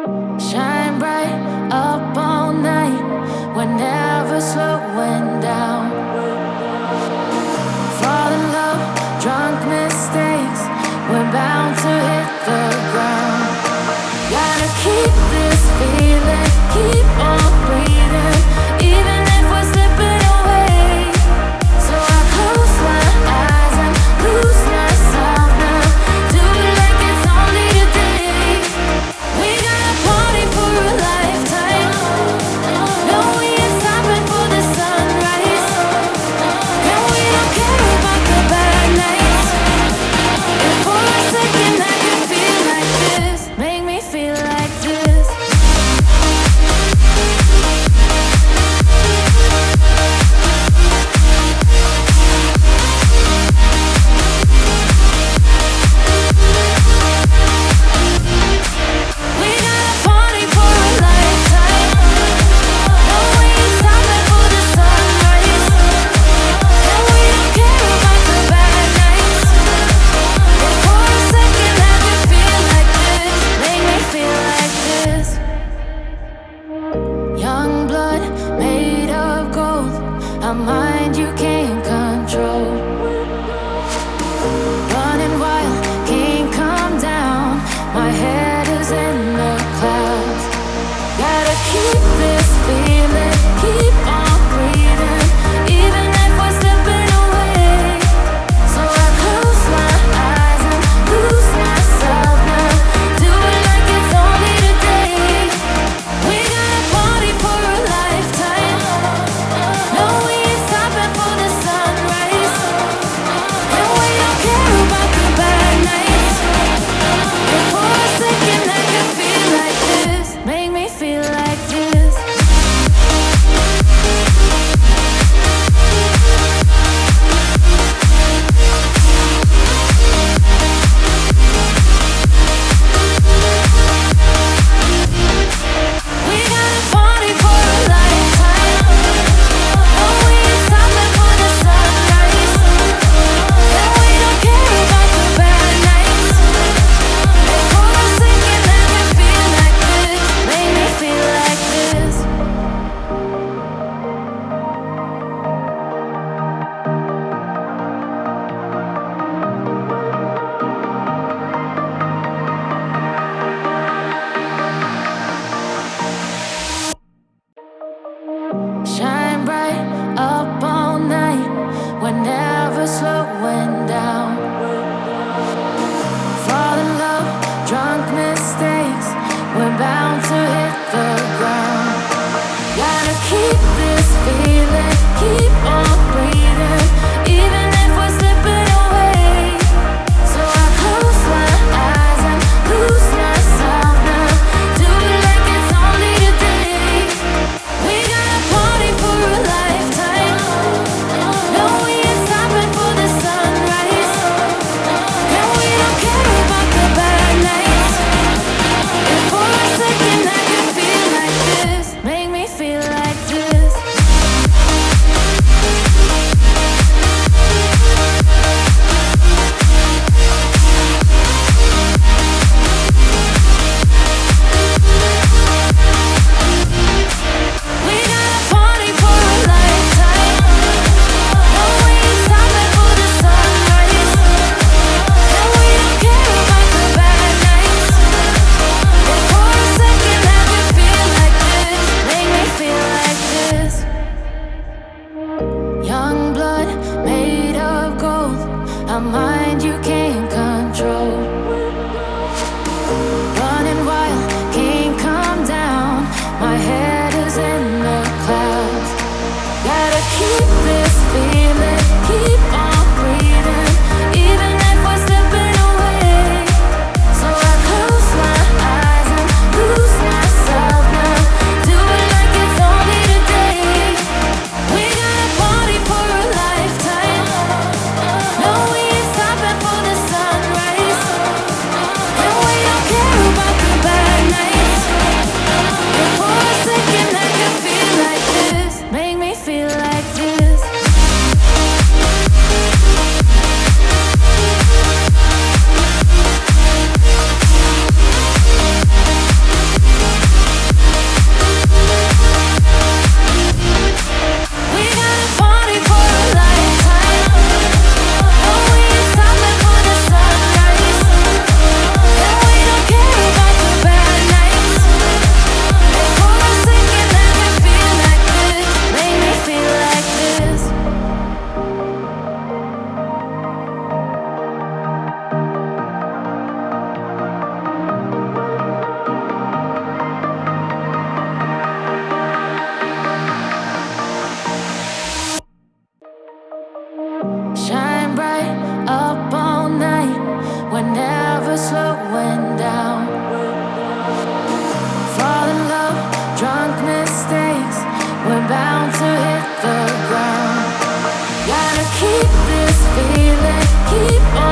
Shine bright up all night. We're never slowing down. Fall in love, drunk mistakes. We're bound to hit the ground. Gotta keep this feeling, keep on breathing, even if we're slipping away. So I close my eyes and lose myself now. Do it like it's only today. We got a party for a lifetime. No, we ain't stopping for the sunrise. And we don't care about the bad nights. If for a second I can feel like this, make me feel like this. We got a party for a lifetime. No, we ain't stopping for the sunrise. And we don't care about the bad nights. If for a second I can feel like this, make me feel like this. Young blood made of gold, a mind you can't control. Running wild, can't come down. My head is in the clouds. Gotta keep this feeling, keep on breathing, even if we're slipping away. So I close my eyes and lose myself now. Do it like it's only today. We got a party for a lifetime. No, we ain't stopping for the sunrise. And we don't care about the bad nights. If for a second I can feel like this, make me feel like this. We got a party for a lifetime. No, we ain't stopping for the sunrise. And we don't care about the bad nights. If for a second I can feel like this, make me feel like this. Shine bright up all night. We're never slowing down. Fall in love, drunk mistakes. We're bound to hit the ground. Gotta keep this feeling, keep on breathing, even if we're slipping away. So I close my eyes and lose myself now. Do it like it's only today. We got a party for a lifetime. No, we ain't stopping for the sunrise. And we don't care about the bad nights. If for a second I can feel like this, make me feel like this. keep on